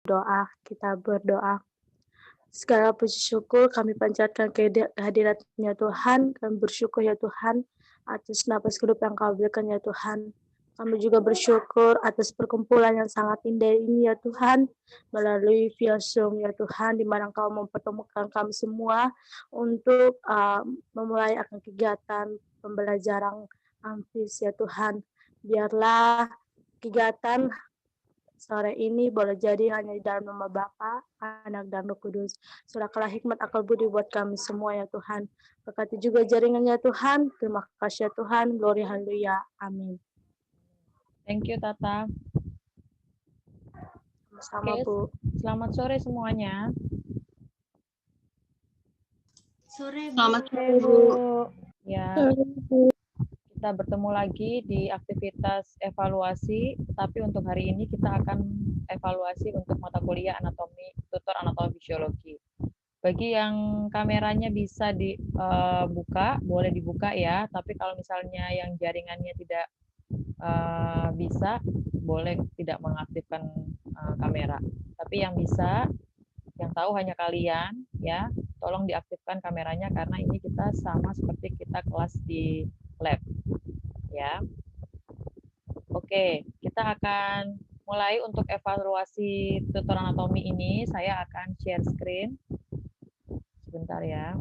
Doa, kita berdoa. Segala puji syukur kami panjatkan kehadirat-Nya Tuhan. Kami bersyukur ya Tuhan atas napas hidup yang Kau berikan ya Tuhan. Kami juga bersyukur atas perkumpulan yang sangat indah ini ya Tuhan, melalui via Zoom ya Tuhan, di mana Kau mempertemukan kami semua untuk memulai akan kegiatan pembelajaran Amfis ya Tuhan. Biarlah kegiatan sore ini boleh jadi hanya di dalam nama Bapa, Anak, dan Roh Kudus. Surahkanlah hikmat akal budi buat kami semua ya Tuhan. Berkati juga jaringannya Tuhan. Terima kasih ya Tuhan. Glory haleluya. Amin. Thank you, Tata. Sama-sama, Oke, Bu. selamat sore semuanya. Selamat sore, Bu. Ya, kita bertemu lagi di aktivitas evaluasi, tapi untuk hari ini kita akan evaluasi untuk mata kuliah anatomi, tutor anatomi fisiologi. Bagi yang kameranya bisa dibuka, boleh dibuka ya, tapi kalau misalnya yang jaringannya tidak bisa, boleh tidak mengaktifkan kamera. Tapi yang bisa, yang tahu hanya kalian ya, tolong diaktifkan kameranya karena ini kita sama seperti kita kelas di lab ya. Oke, kita akan mulai untuk evaluasi tutor anatomi ini. Saya akan share screen sebentar ya.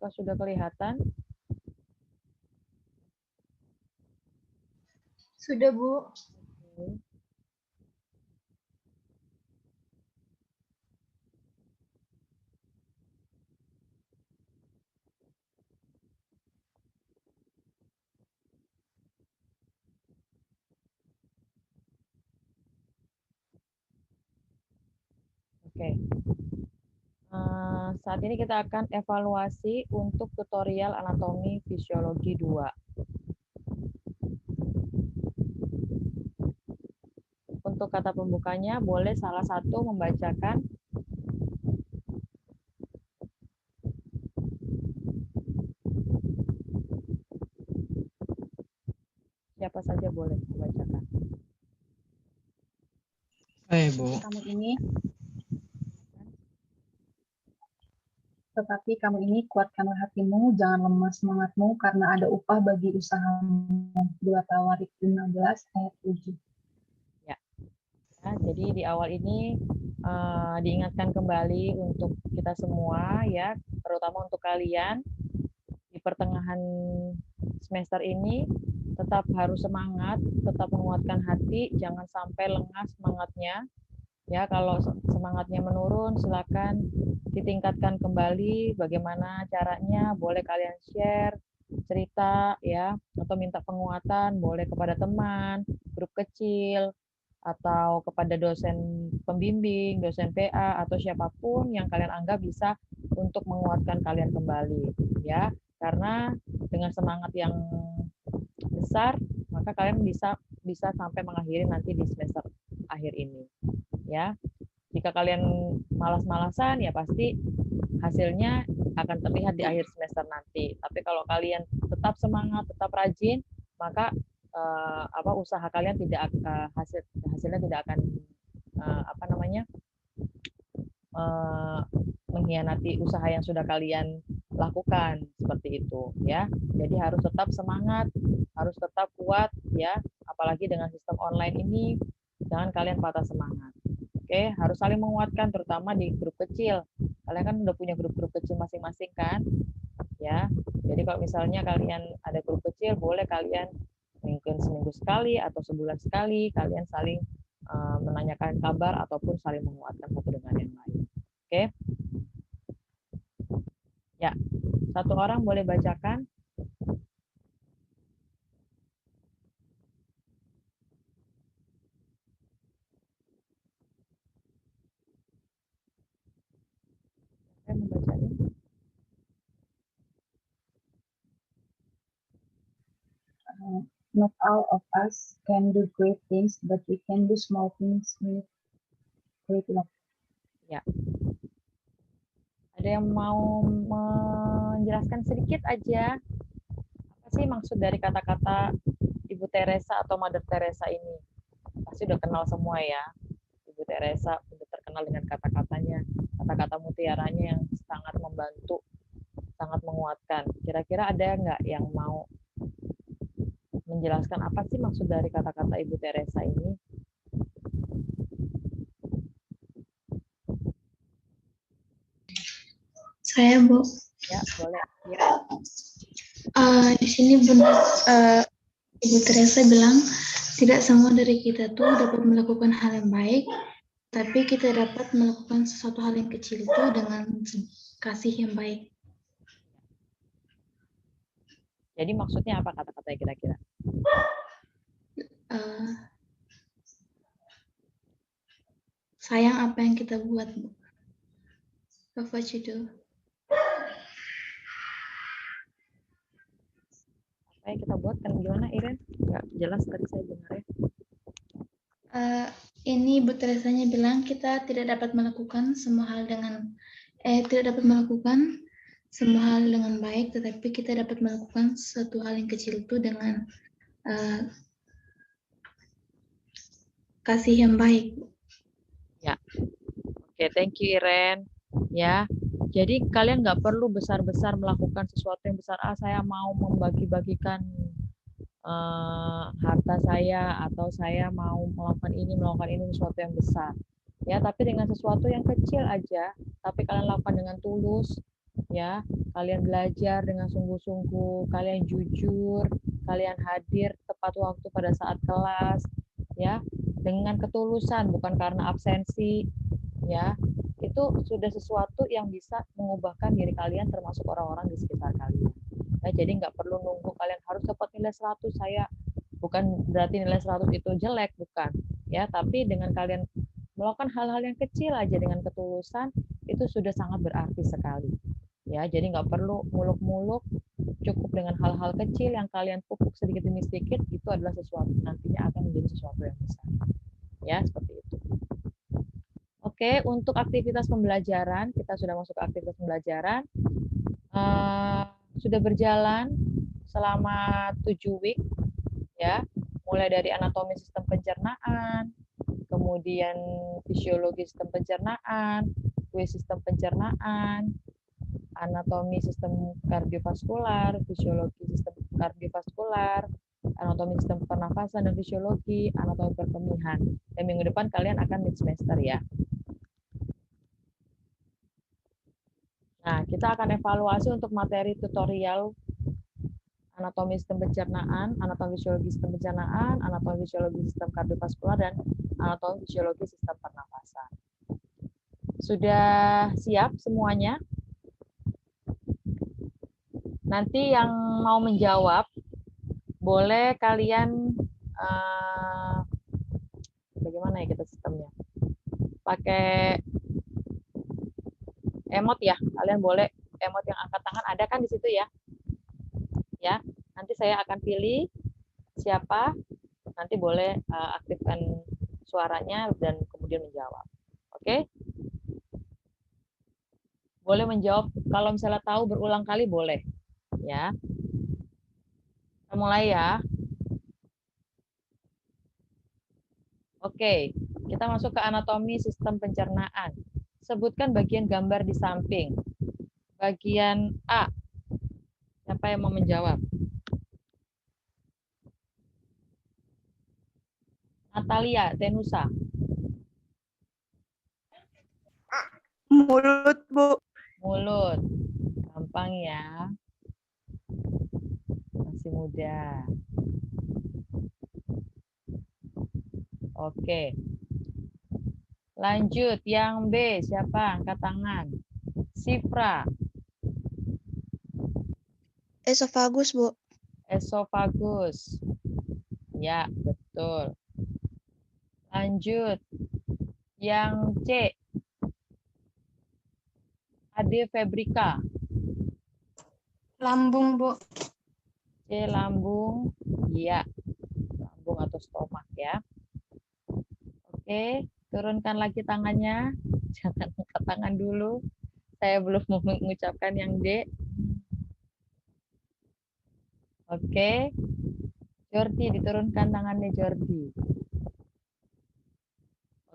Apakah sudah kelihatan? Sudah, Bu. Oke. Saat ini kita akan evaluasi untuk tutorial anatomi fisiologi 2. Untuk kata pembukanya, boleh salah satu membacakan. Siapa saja boleh membacakan. Bu. Tetapi kamu ini kuatkanlah hatimu, jangan lemah semangatmu, karena ada upah bagi usahamu. 2 Tawarik 15 ayat 7. Ya. Ya, jadi di awal ini diingatkan kembali untuk kita semua ya, terutama untuk kalian di pertengahan semester ini tetap harus semangat, tetap menguatkan hati, jangan sampai lengah semangatnya. Ya, kalau semangatnya menurun, silakan ditingkatkan kembali. Bagaimana caranya? Boleh kalian share cerita ya, atau minta penguatan, boleh kepada teman, grup kecil, atau kepada dosen pembimbing, dosen PA, atau siapapun yang kalian anggap bisa untuk menguatkan kalian kembali ya. Karena dengan semangat yang besar, maka kalian bisa sampai mengakhiri nanti di semester akhir ini ya. Jika kalian malas-malasan ya pasti hasilnya akan terlihat di akhir semester nanti. Tapi kalau kalian tetap semangat, tetap rajin, maka usaha kalian tidak hasilnya tidak akan mengkhianati usaha yang sudah kalian lakukan seperti itu ya. Jadi harus tetap semangat, harus tetap kuat ya. Apalagi dengan sistem online ini, jangan kalian patah semangat. Oke, harus saling menguatkan terutama di grup kecil. Kalian kan udah punya grup-grup kecil masing-masing kan? Ya. Jadi kalau misalnya kalian ada grup kecil, boleh kalian mungkin seminggu sekali atau sebulan sekali kalian saling menanyakan kabar ataupun saling menguatkan satu dengan yang lain. Oke. Ya. Satu orang boleh bacakan. bacain. Not all of us can do great things, but we can do small things with great love. Ya. Ada yang mau menjelaskan sedikit aja apa sih maksud dari kata-kata Ibu Teresa atau Mother Teresa ini? Pasti udah kenal semua ya. Ibu Teresa udah terkenal dengan kata-katanya, kata-kata mutiaranya yang sangat membantu, sangat menguatkan. Kira-kira ada nggak yang mau menjelaskan apa sih maksud dari kata-kata Ibu Teresa ini? Saya, Bu. Ya, boleh. Di sini Bunda Ibu Teresa bilang tidak semua dari kita tuh dapat melakukan hal yang baik, tapi kita dapat melakukan sesuatu hal yang kecil itu dengan kasih yang baik. Jadi maksudnya apa kata-katanya kira-kira? Sayang apa yang kita buat, Bu. Love what you do. Apa yang kita buat kan gimana, Iren? Nggak jelas tadi saya dengarnya. Ini Bu Teresanya bilang kita tidak dapat melakukan semua hal dengan baik, tetapi kita dapat melakukan suatu hal yang kecil itu dengan kasih yang baik. Ya, oke, thank you Iren. Ya, jadi kalian nggak perlu besar-besar melakukan sesuatu yang besar. Saya mau membagi-bagikan harta saya atau saya mau melakukan ini sesuatu yang besar. Ya, tapi dengan sesuatu yang kecil aja, tapi kalian lakukan dengan tulus, ya, kalian belajar dengan sungguh-sungguh, kalian jujur, kalian hadir tepat waktu pada saat kelas, ya, dengan ketulusan, bukan karena absensi, ya, itu sudah sesuatu yang bisa mengubahkan diri kalian termasuk orang-orang di sekitar kalian. Nah, jadi nggak perlu nunggu kalian harus dapat nilai 100, saya bukan berarti nilai 100 itu jelek, bukan, ya, tapi dengan kalian melakukan hal-hal yang kecil aja dengan ketulusan itu sudah sangat berarti sekali, ya. Jadi nggak perlu muluk-muluk, cukup dengan hal-hal kecil yang kalian pupuk sedikit demi sedikit, itu adalah sesuatu nantinya akan menjadi sesuatu yang besar, ya, seperti itu. Oke, untuk aktivitas pembelajaran, kita sudah masuk ke aktivitas pembelajaran, sudah berjalan selama 7 week, ya, mulai dari anatomi sistem pencernaan, kemudian fisiologi sistem pencernaan, kuis sistem pencernaan, anatomi sistem kardiovaskular, fisiologi sistem kardiovaskular, anatomi sistem pernafasan dan fisiologi, anatomi perkemihan. Dan minggu depan kalian akan mid semester ya. Nah, kita akan evaluasi untuk materi tutorial anatomi sistem pencernaan, anatomi fisiologi sistem pencernaan, anatomi fisiologi sistem kardiovaskular, dan anatomi fisiologi sistem pernafasan. Sudah siap semuanya? Nanti yang mau menjawab, boleh kalian, bagaimana ya kita sistemnya? Pakai emot ya, kalian boleh emot yang angkat tangan, ada kan di situ ya? Ya, nanti saya akan pilih siapa, nanti boleh aktifkan suaranya dan kemudian menjawab. Oke? Boleh menjawab kalau misalnya tahu berulang kali boleh, ya. Kita mulai ya. Oke, kita masuk ke anatomi sistem pencernaan. Sebutkan bagian gambar di samping. Bagian A. Siapa yang mau menjawab? Natalia Tenusa. Mulut, Bu. Mulut. Gampang ya. Masih muda. Oke. Lanjut, yang B. Siapa? Angkat tangan. Sifra. Esofagus, Bu. Esofagus. Ya, betul. Lanjut. Yang C. Ade Febrika. Lambung, Bu. C. Lambung. Iya. Lambung atau stomak ya. Oke, turunkan lagi tangannya. Jangan angkat tangan dulu. Saya belum mengucapkan yang D. Oke. Jordi, diturunkan tangannya Jordi.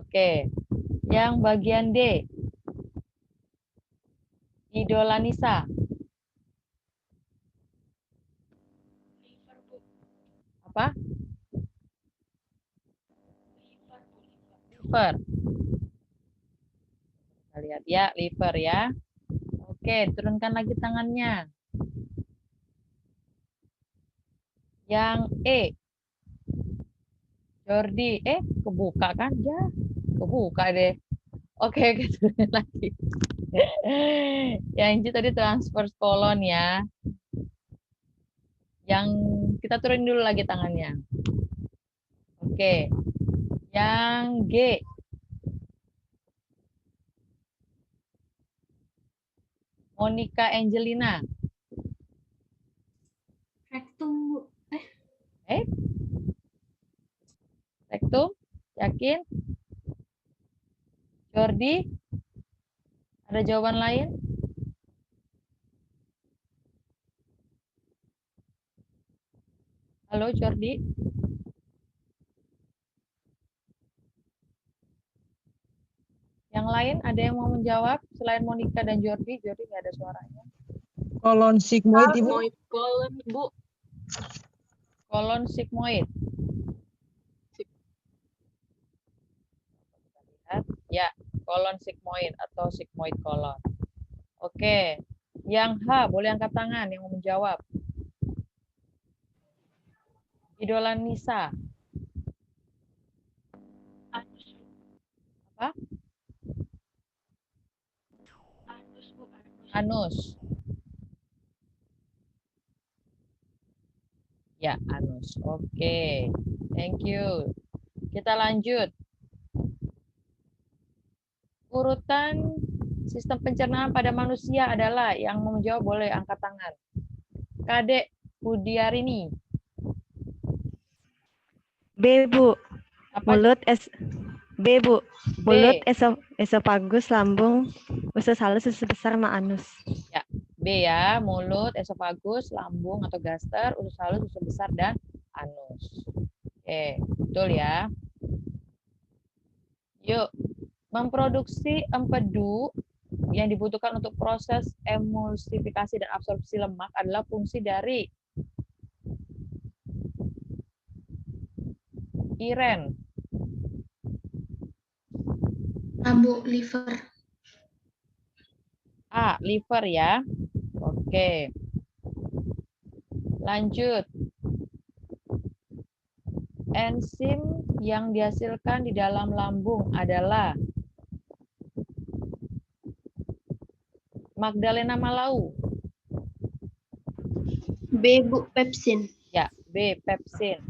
Oke. Yang bagian D. Idola Nisa. Apa? Liver. Kita lihat ya, liver ya. Oke, turunkan lagi tangannya. Yang E. Jordi, kebuka kan? Ya, kebuka deh. Oke, turunin lagi. Yang G tadi transverse colon ya. Yang kita turunin dulu lagi tangannya. Oke. Yang G. Monica Angelina. Rektum, Bu. Rektum? Yakin? Jordi? Ada jawaban lain? Halo Jordi? Yang lain ada yang mau menjawab selain Monica dan Jordi? Jordi nggak ada suaranya. Kolon sigmoid, Ibu. Kolon, Bu. Kolon sigmoid. Lihat. Ya, kolon sigmoid atau sigmoid kolon. Oke. Yang H, boleh angkat tangan yang mau menjawab. Idola Nisa. Apa? Anus. Ya, anus. Oke. Thank you. Kita lanjut. Urutan sistem pencernaan pada manusia adalah yang mau menjawab boleh angkat tangan. Kadek Budiarini. B, Bu. Apa? Mulut B, Bu. Mulut, B. esofagus, lambung, usus halus, usus besar, sama anus. Ya, B ya, mulut, esofagus, lambung atau gaster, usus halus, usus besar, dan anus. Oke, betul ya. Yuk, memproduksi empedu yang dibutuhkan untuk proses emulsifikasi dan absorpsi lemak adalah fungsi dari Iren. Bu, liver. A, liver ya. Oke. Lanjut. Enzim yang dihasilkan di dalam lambung adalah Magdalena Malau. B, Bu, pepsin. Ya, B, pepsin.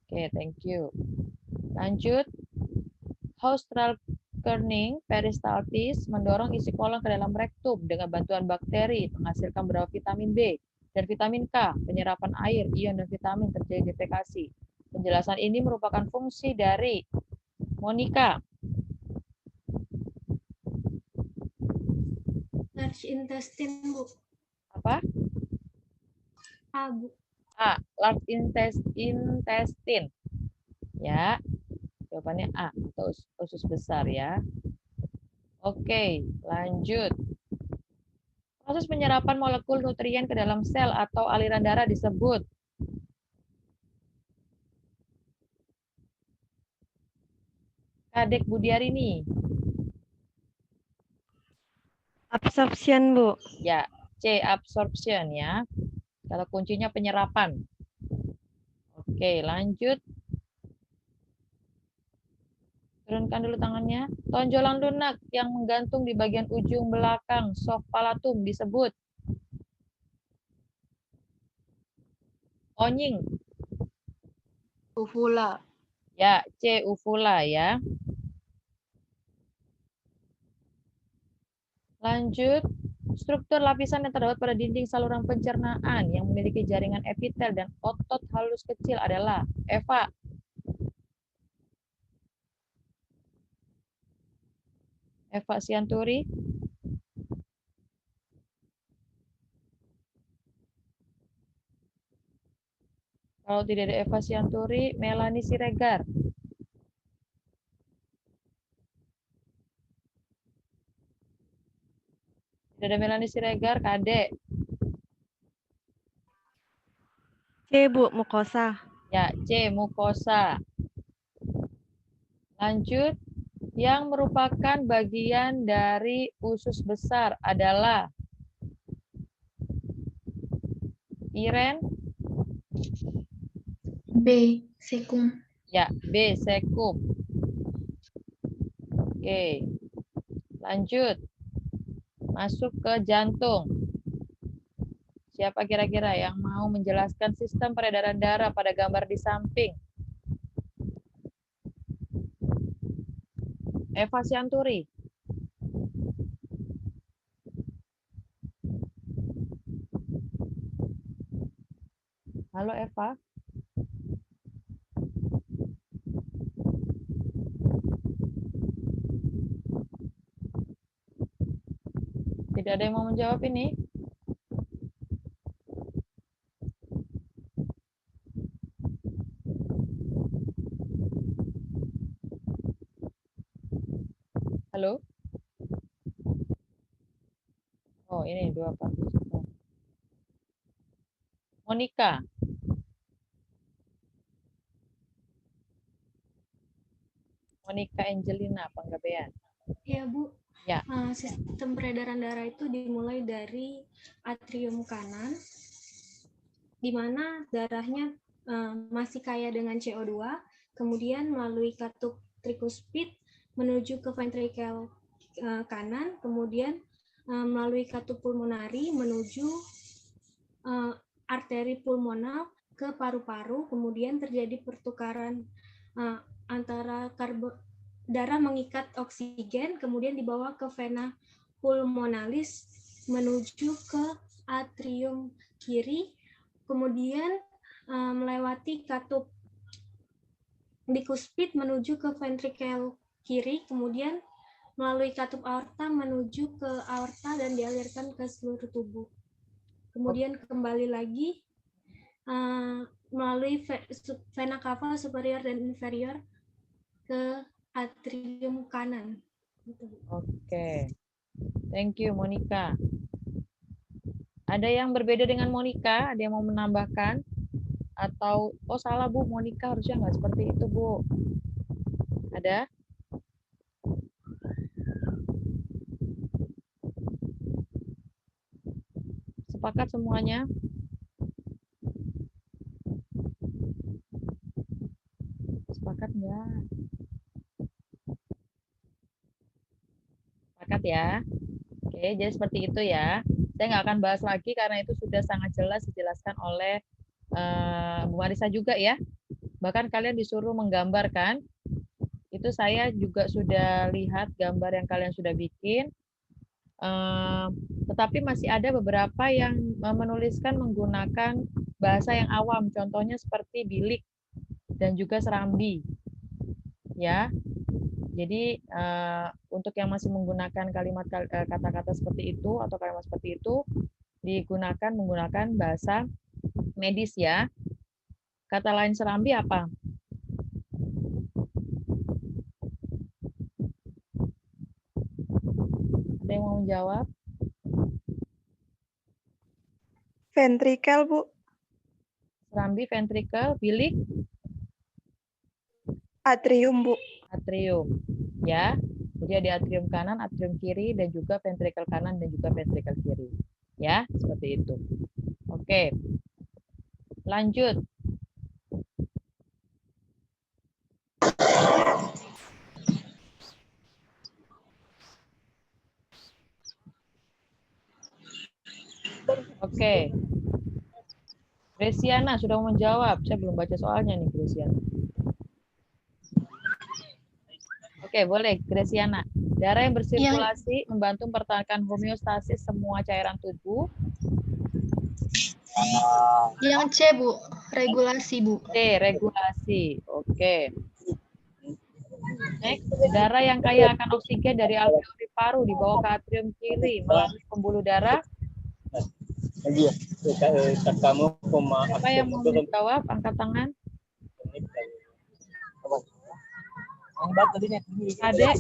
Oke, thank you. Lanjut. Haustral Kerning peristaltis mendorong isi kolon ke dalam rektum dengan bantuan bakteri menghasilkan beberapa vitamin B dan vitamin K, penyerapan air, ion, dan vitamin terjadi defekasi. Penjelasan ini merupakan fungsi dari Monica. Large intestine, Bu. Apa? A, Bu. A, large intestine. Ya, jawabannya A, atau usus besar ya. Oke, lanjut. Proses penyerapan molekul nutrien ke dalam sel atau aliran darah disebut Kadek Budiarini. Absorption, Bu. Ya, C, absorption ya. Kalau kuncinya penyerapan. Oke, lanjut. Turunkan dulu tangannya. Tonjolan lunak yang menggantung di bagian ujung belakang soft palatum disebut onying. Uvula. Ya, C, uvula ya. Lanjut, struktur lapisan yang terdapat pada dinding saluran pencernaan yang memiliki jaringan epitel dan otot halus kecil adalah Eva. Eva Sianturi. Kalau tidak ada Eva Sianturi, Melanie Siregar. Tidak ada Melanie Siregar, Kade. C, Bu, mukosa. Ya, C, mukosa. Lanjut, yang merupakan bagian dari usus besar adalah Iren. B. Sekum. Ya, B, sekum. Oke. Lanjut. Masuk ke jantung. Siapa kira-kira yang mau menjelaskan sistem peredaran darah pada gambar di samping? Eva Sianturi. Halo Eva. Tidak ada yang mau menjawab ini? Halo? Oh, ini dua partisipan. Monica. Monica Angelina Panggabean. Ya, Bu. Ya. Sistem peredaran darah itu dimulai dari atrium kanan, di mana darahnya masih kaya dengan CO2, kemudian melalui katup trikuspid menuju ke ventrikel kanan, kemudian melalui katup pulmonari menuju arteri pulmonal ke paru-paru, kemudian terjadi pertukaran antara darah mengikat oksigen, kemudian dibawa ke vena pulmonalis menuju ke atrium kiri, kemudian melewati katup bikuspid menuju ke ventrikel kiri, kemudian melalui katup aorta menuju ke aorta dan dialirkan ke seluruh tubuh. Kemudian kembali lagi melalui vena cava superior dan inferior ke atrium kanan. Oke. Thank you, Monica. Ada yang berbeda dengan Monica? Ada yang mau menambahkan? Atau, oh salah Bu, Monica harusnya nggak seperti itu Bu. Ada? Sepakat semuanya? Sepakat nggak? Sepakat ya? Oke, jadi seperti itu ya. Saya nggak akan bahas lagi karena itu sudah sangat jelas dijelaskan oleh Bu Marisa juga ya. Bahkan kalian disuruh menggambarkan. Itu saya juga sudah lihat gambar yang kalian sudah bikin. Tetapi masih ada beberapa yang menuliskan menggunakan bahasa yang awam. Contohnya seperti bilik dan juga serambi. Ya. Jadi untuk yang masih menggunakan kalimat kata-kata seperti itu atau kalimat seperti itu menggunakan bahasa medis ya. Kata lain serambi apa? Ada yang mau menjawab? Ventrikel, Bu. Serambi, ventrikel, bilik? Atrium, Bu. Atrium. Ya. Jadi ada atrium kanan, atrium kiri, dan juga ventrikel kanan dan juga ventrikel kiri. Ya, seperti itu. Oke. Lanjut. Oke. Gresiana sudah mau menjawab. Saya belum baca soalnya nih, Gresiana. Oke, boleh, Gresiana. Darah yang bersirkulasi membantu mempertahankan homeostasis semua cairan tubuh. Yang C, Bu. Regulasi, Bu. C, regulasi. Oke. Next, darah yang kaya akan oksigen dari alveoli paru dibawa ke atrium kiri melalui pembuluh darah. Siapa yang mau menjawab? Angkat tangan. Adek.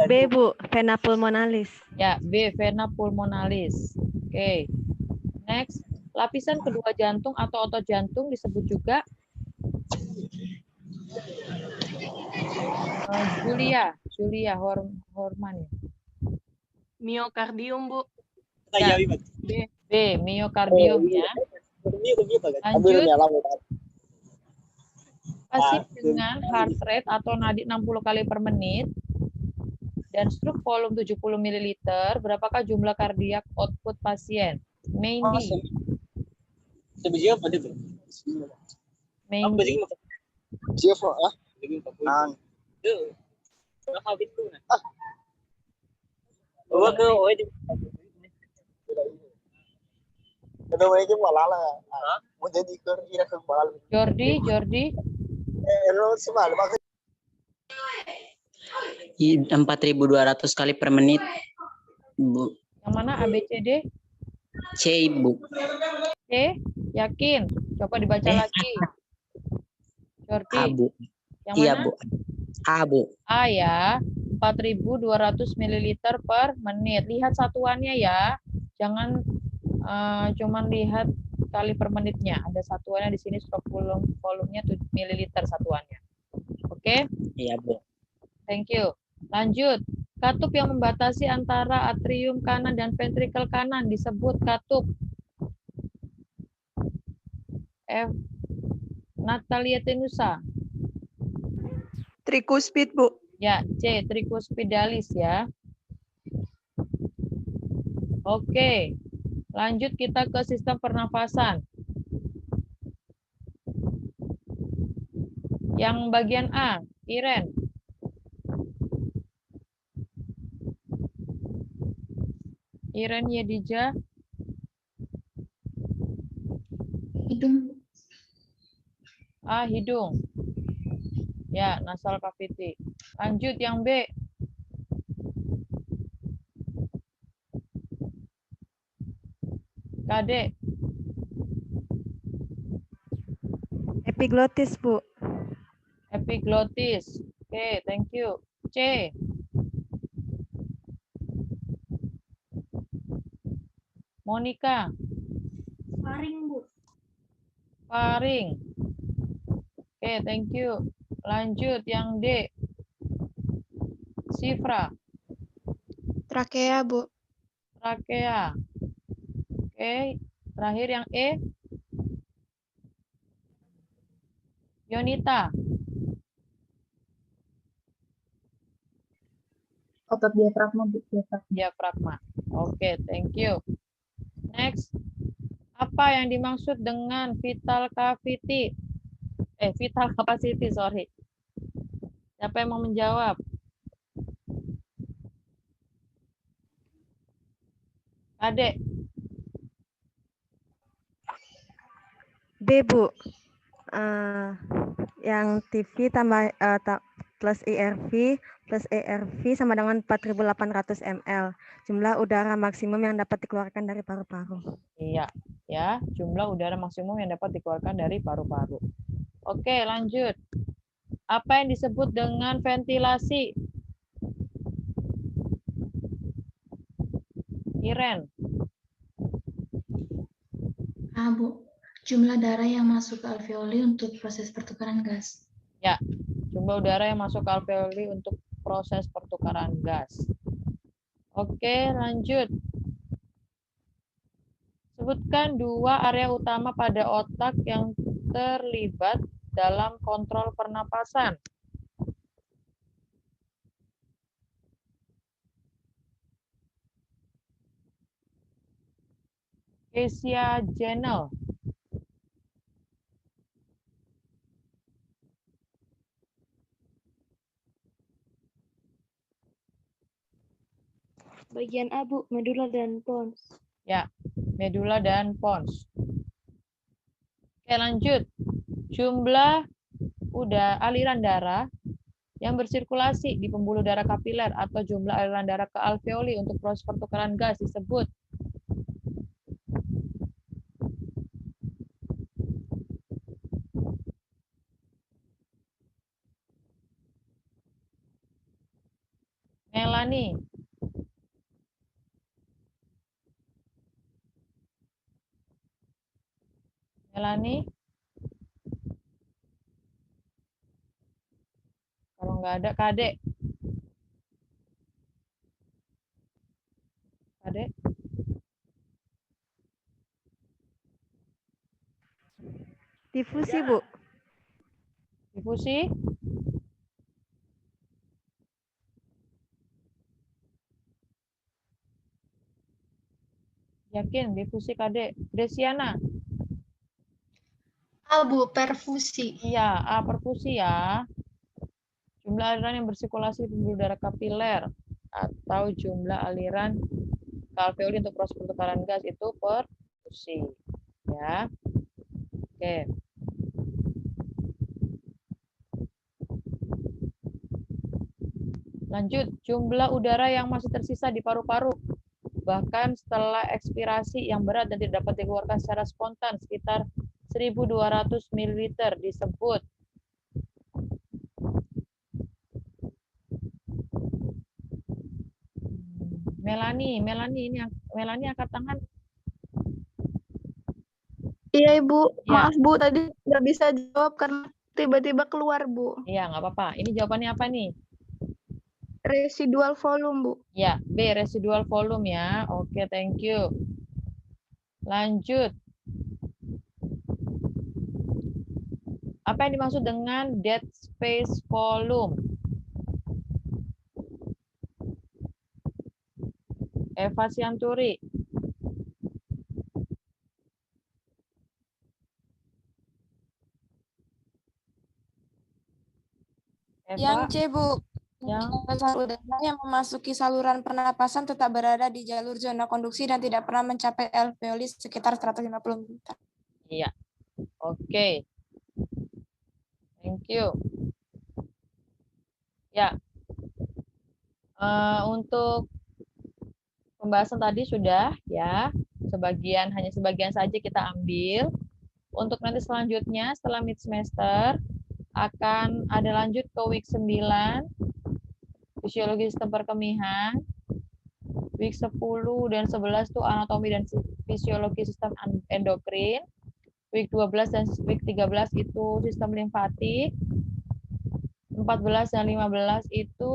B, Bu, vena pulmonalis. Ya, B, vena pulmonalis. Oke. Next, lapisan kedua jantung atau otot jantung disebut juga Julia Horman. Miokardium, Bu. Ya. B, miokardium ya. Lanjut. Pasif dengan heart rate atau nadi 60 kali per menit dan stroke volume 70 ml, berapakah jumlah kardiak output pasien? Mandy. Jordi. 4.200 kali per menit, Bu. Yang mana ABCD? C, Bu. C, yakin? Coba dibaca lagi. Jordi. A, Bu. Yang Iya, mana? Bu. A, Bu. A ya, 4.200 ml per menit. Lihat satuannya ya. Jangan cuman lihat kali per menitnya. Ada satuannya di sini, stroke volumenya 7 ml satuannya. Oke? Iya, Bu. Thank you. Lanjut. Katup yang membatasi antara atrium kanan dan ventrikel kanan disebut katup. F. Natalia Tenusa. Trikuspid, Bu. Ya, C. Tricuspidalis ya. Oke. Lanjut kita ke sistem pernafasan. Yang bagian A, Iren. Iren Yedija. Hidung. A, hidung. Ya, nasal cavity. Lanjut yang B. Kade. Epiglotis, Bu. Epiglottis. Oke, thank you. C. Monica. Faring, Bu. Faring. Oke, thank you. Lanjut yang D. Sifra. Trakea, Bu. Trakea. Oke, terakhir yang E. Yonita. Otot diafragma, Bu. Diafragma. Oke, thank you. Next. Apa yang dimaksud dengan vital cavity? Vital capacity, sorry. Siapa yang mau menjawab? Adek. B, Bu. Yang TV tambah plus IRV plus ERV sama dengan 4.800 ml. Jumlah udara maksimum yang dapat dikeluarkan dari paru-paru. Iya, ya, jumlah udara maksimum yang dapat dikeluarkan dari paru-paru. Oke, lanjut. Apa yang disebut dengan ventilasi? Iren. A, Bu. Jumlah darah yang masuk ke alveoli untuk proses pertukaran gas. Ya, jumlah udara yang masuk ke alveoli untuk proses pertukaran gas. Oke, lanjut. Sebutkan 2 area utama pada otak yang terlibat dalam kontrol pernapasan. Asia Channel. Bagian A, Bu, medula dan pons. Ya, medula dan pons. Oke, lanjut. Jumlah aliran darah yang bersirkulasi di pembuluh darah kapiler atau jumlah aliran darah ke alveoli untuk proses pertukaran gas disebut Melani. Melani. Kalau nggak ada, Kadek. Kadek. Difusi, Bu. Difusi. Yakin, difusi Kadek. Desiana. A, Bu, perfusi. Iya, A perfusi ya. Jumlah aliran yang bersirkulasi di pembuluh darah kapiler atau jumlah aliran ke alveoli untuk proses pertukaran gas itu perfusi. Ya. Oke. Lanjut, jumlah udara yang masih tersisa di paru-paru bahkan setelah ekspirasi yang berat dan tidak dapat dikeluarkan secara spontan sekitar 1.200 ml disebut Melani. Melani angkat tangan. Iya, Ibu. Ya. Maaf, Bu, tadi nggak bisa jawab karena tiba-tiba keluar, Bu. Iya, nggak apa-apa. Ini jawabannya apa nih? Residual volume, Bu. Ya, B, residual volume ya. Oke, thank you. Lanjut. Apa yang dimaksud dengan dead space volume? Eva Sianturi. Eva. Yang C, Bu. Yang udara yang memasuki saluran pernapasan tetap berada di jalur zona konduksi dan tidak pernah mencapai alveoli sekitar 150 meter. Iya. Oke. Thank you. Ya. Untuk pembahasan tadi sudah ya. Hanya sebagian saja kita ambil. Untuk nanti selanjutnya setelah mid semester akan ada lanjut ke week 9 fisiologi sistem perkemihan. Week 10 dan 11 itu anatomi dan fisiologi sistem endokrin. Week 12 dan week 13 itu sistem limfatik. 14 dan 15 itu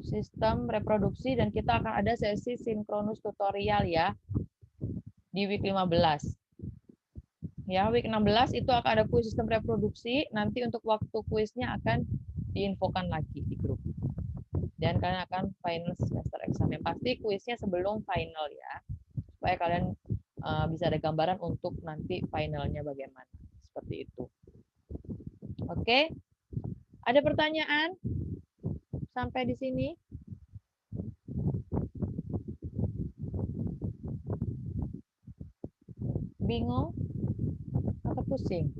sistem reproduksi dan kita akan ada sesi sinkronus tutorial ya di week 15. Ya, week 16 itu akan ada kuis sistem reproduksi. Nanti untuk waktu kuisnya akan diinfokan lagi di grup. Dan kalian akan final semester exam. Yang pasti kuisnya sebelum final ya. Supaya kalian bisa ada gambaran untuk nanti finalnya bagaimana. Seperti itu. Oke. Ada pertanyaan? Sampai di sini? Bingung? Atau pusing?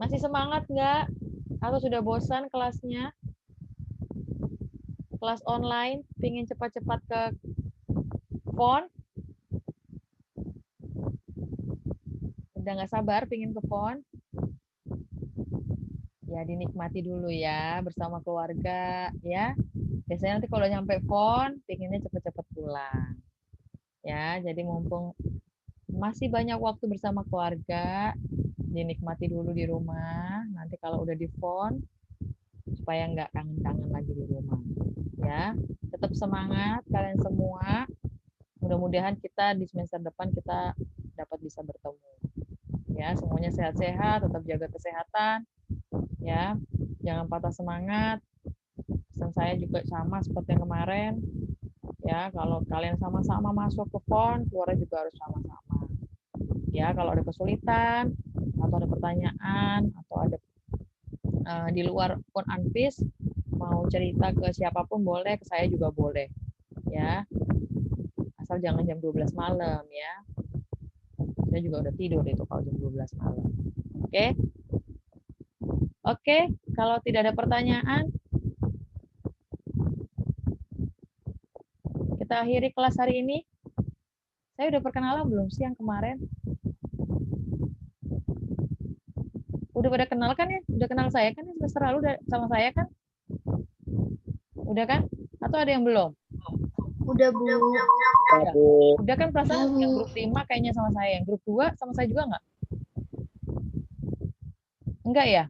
Masih semangat nggak? Atau sudah bosan kelasnya? Kelas online, pingin cepat-cepat ke phone? Udah nggak sabar pingin ke phone? Ya dinikmati dulu ya bersama keluarga ya. Biasanya nanti kalau nyampe phone, pinginnya cepet-cepet pulang. Ya, jadi mumpung masih banyak waktu bersama keluarga, dinikmati dulu di rumah. Nanti kalau udah di phone, supaya nggak kangen-kangen lagi di rumah. Ya, tetap semangat kalian semua. Mudah-mudahan kita di semester depan kita dapat bisa bertemu. Ya, semuanya sehat-sehat, tetap jaga kesehatan. Ya, jangan patah semangat. Pesan saya juga sama seperti yang kemarin. Ya, kalau kalian sama-sama masuk ke PON, keluarnya juga harus sama-sama. Ya, kalau ada kesulitan atau ada pertanyaan atau ada di luar PON Anvis mau mau cerita ke siapapun boleh, ke saya juga boleh. Ya. Asal jangan jam 12 malam ya. Saya juga udah tidur itu kalau jam 12 malam. Oke? Oke, kalau tidak ada pertanyaan, kita akhiri kelas hari ini. Saya udah perkenalan belum sih yang kemarin? Udah pada kenal kan ya? Udah kenal saya kan ya? Semester lalu udah sama saya kan? Udah kan? Atau ada yang belum? Udah, Bu. Udah kan perasaan yang grup 5 kayaknya sama saya. Yang grup 2 sama saya juga nggak? Enggak ya?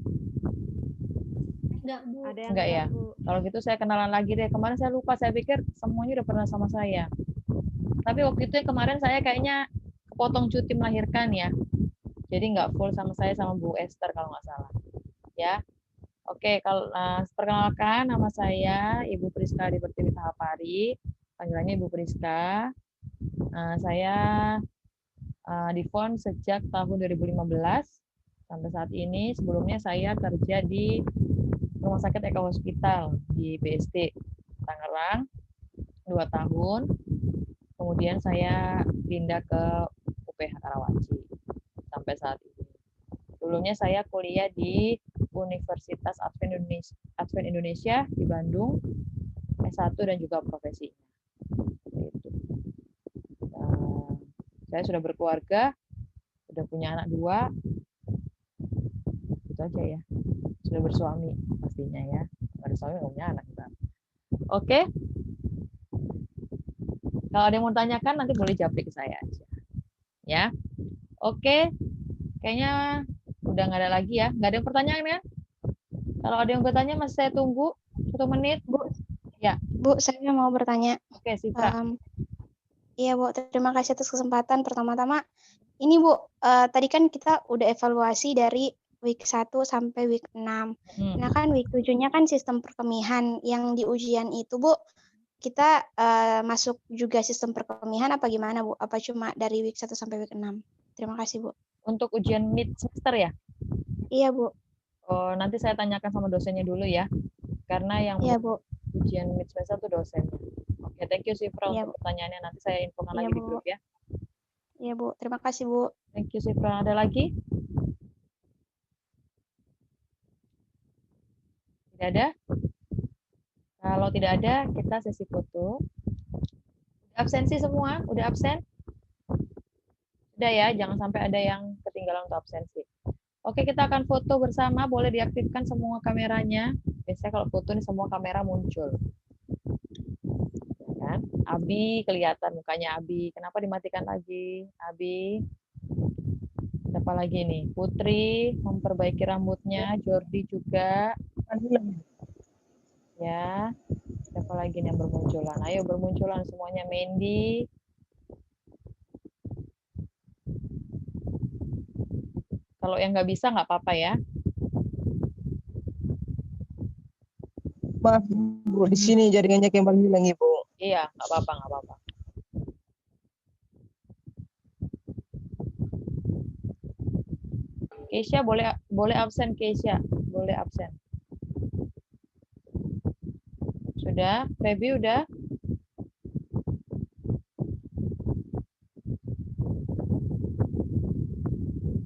Enggak, Bu. Ada yang Enggak ya? Bu. Kalau gitu saya kenalan lagi deh. Kemarin saya lupa, saya pikir semuanya udah pernah sama saya. Tapi waktu itu yang kemarin saya kayaknya kepotong cuti melahirkan ya. Jadi nggak full sama saya sama Bu Esther kalau nggak salah. Ya. Oke, kalau perkenalkan nama saya Ibu Priska Adi Pertiwi Tahapari. Panggilannya Ibu Priska. Saya di FON sejak tahun 2015 sampai saat ini. Sebelumnya saya kerja di Rumah Sakit Eka Hospital di BSD Tangerang 2 tahun. Kemudian saya pindah ke UPH Karawaci sampai saat ini. Sebelumnya saya kuliah di Universitas Advent Indonesia di Bandung, S1 dan juga profesinya. Saya sudah berkeluarga, sudah punya anak 2, itu aja ya. Sudah bersuami pastinya ya. Ada suami nggak punya anak. Oke. Kalau ada yang mau tanyakan nanti boleh japri ke saya aja. Ya. Oke. Kayaknya udah nggak ada lagi ya. Nggak ada yang pertanyaan ya? Kalau ada yang bertanya masih saya tunggu 1 menit. Bu, Ya. Bu, saya mau bertanya. Oke, Sita. Iya, Bu. Terima kasih atas kesempatan. Pertama-tama, ini Bu, tadi kan kita udah evaluasi dari week 1 sampai week 6. Nah kan week 7-nya kan sistem perkemihan. Yang di ujian itu, Bu, kita masuk juga sistem perkemihan apa gimana, Bu? Apa cuma dari week 1 sampai week 6? Terima kasih, Bu. Untuk ujian mid semester ya? Iya, Bu. Oh, nanti saya tanyakan sama dosennya dulu ya. Karena yang ujian mid semester itu dosennya. Oke, thank you Sifra untuk pertanyaannya. Nanti saya infokan lagi di grup ya. Iya, Bu. Terima kasih, Bu. Thank you Sifra. Ada lagi? Tidak ada? Kalau tidak ada, kita sesi foto. Absensi semua? Udah absen? Sudah ya, jangan sampai ada yang ketinggalan untuk absensi. Oke, kita akan foto bersama. Boleh diaktifkan semua kameranya. Biasanya kalau foto ini semua kamera muncul. Ya kan? Abi kelihatan mukanya Abi. Kenapa dimatikan lagi? Abi. Siapa lagi nih? Putri memperbaiki rambutnya. Jordi juga. Ya. Siapa lagi nih yang bermunculan? Ayo bermunculan semuanya. Mandy. Kalau yang nggak bisa nggak apa-apa ya. Maaf, Bu, di sini jaringannya kembali hilang, Ibu. Iya, nggak apa-apa, nggak apa-apa. Keisha boleh absen, Keisha. Boleh absen. Sudah? Feby udah?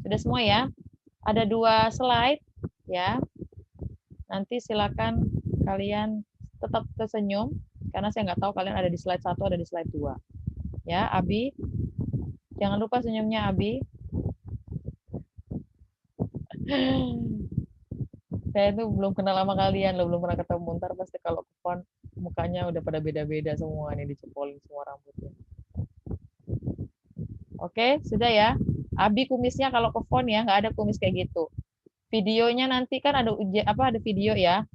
Sudah semua ya? Ada 2 slide ya. Nanti silakan kalian tetap tersenyum karena saya nggak tahu kalian ada di slide 1 ada di slide 2. Ya, Abi. Jangan lupa senyumnya, Abi. Saya tuh belum kenal sama kalian loh, belum pernah ketemu. Ntar pasti kalau ke PON mukanya udah pada beda-beda semua nih, dicepolin semua rambutnya. Oke, sudah ya. Abi kumisnya kalau ke PON ya, nggak ada kumis kayak gitu. Videonya nanti kan ada ada video ya.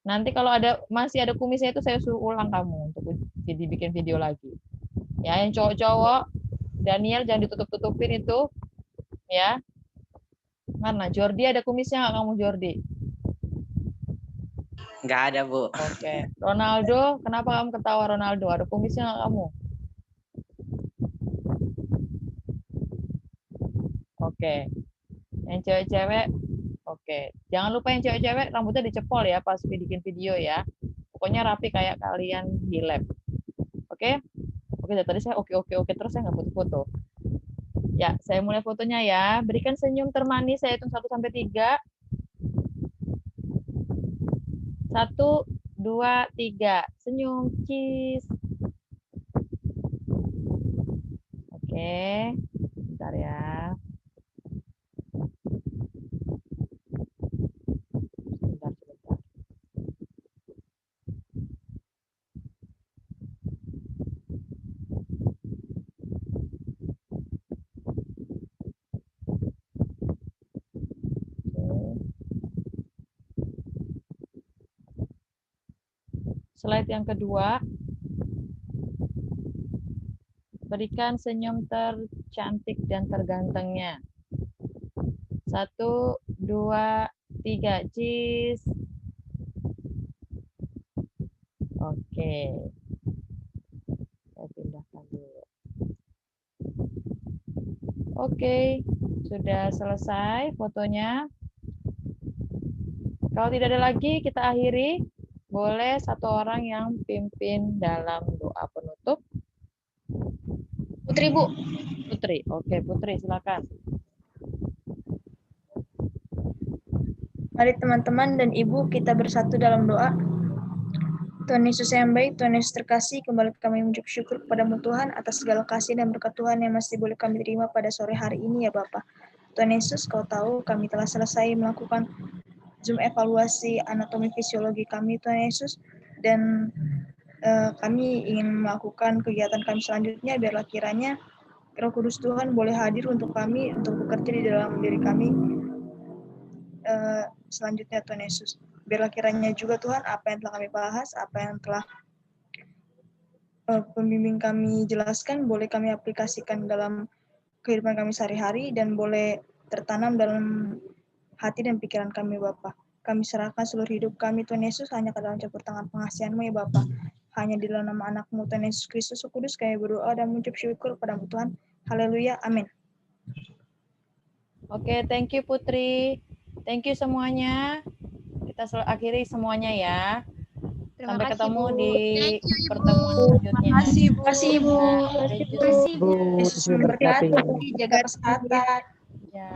Nanti kalau masih ada kumisnya itu saya suruh ulang kamu untuk dibikin video lagi. Ya, yang cowok-cowok, Daniel jangan ditutup-tutupin itu. Ya. Mana? Jordi ada kumisnya nggak kamu, Jordi? Nggak ada, Bu. Oke. Ronaldo, kenapa kamu ketawa, Ronaldo? Ada kumisnya nggak kamu? Oke. Yang cewek-cewek, oke. Jangan lupa yang cewek-cewek rambutnya dicepol ya pas bikin video ya. Pokoknya rapi kayak kalian di lab. Oke? Oke, dari tadi saya oke terus saya nggak foto-foto. Ya, saya mulai fotonya ya. Berikan senyum termanis, saya hitung 1 sampai 3. 1, 2, 3. Senyum, cheese. Oke, bentar ya. Sebentar. Slide yang kedua. Berikan senyum tercantik dan tergantengnya. 1, 2, 3. Cheese. Oke. Saya pindahkan dulu. Oke, sudah selesai fotonya. Kalau tidak ada lagi, kita akhiri. Boleh satu orang yang pimpin dalam doa penutup. Putri, Bu. Putri, oke Putri, silakan. Mari teman-teman dan Ibu kita bersatu dalam doa. Tuhan Yesus yang baik, Tuhan Yesus terkasih, kembali kami mengucap syukur kepadamu Tuhan atas segala kasih dan berkat Tuhan yang masih boleh kami terima pada sore hari ini ya Bapa. Tuhan Yesus, Kau tahu kami telah selesai melakukan Zoom evaluasi anatomi fisiologi kami Tuhan Yesus, dan kami ingin melakukan kegiatan kami selanjutnya. Biarlah kiranya Roh Kudus Tuhan boleh hadir untuk kami, untuk bekerja di dalam diri kami selanjutnya Tuhan Yesus. Biarlah kiranya juga Tuhan apa yang telah kami bahas, apa yang telah pembimbing kami jelaskan, boleh kami aplikasikan dalam kehidupan kami sehari-hari dan boleh tertanam dalam hati dan pikiran kami Bapa. Kami serahkan seluruh hidup kami Tuhan Yesus hanya ke dalam campur tangan pengasihan-Mu ya Bapa. Hanya di dalam nama anak-Mu Tuhan Yesus Kristus Kudus kami berdoa dan mengucap syukur kepada-Mu Tuhan. Haleluya, amin. Oke, thank you Putri. Thank you semuanya. Kita akhiri semuanya ya. Sampai ketemu di pertemuan selanjutnya. Terima kasih, Bu. Terima kasih, Ibu. Terima kasih, Bu. Yesus memberkati, jaga kesehatan. Ya.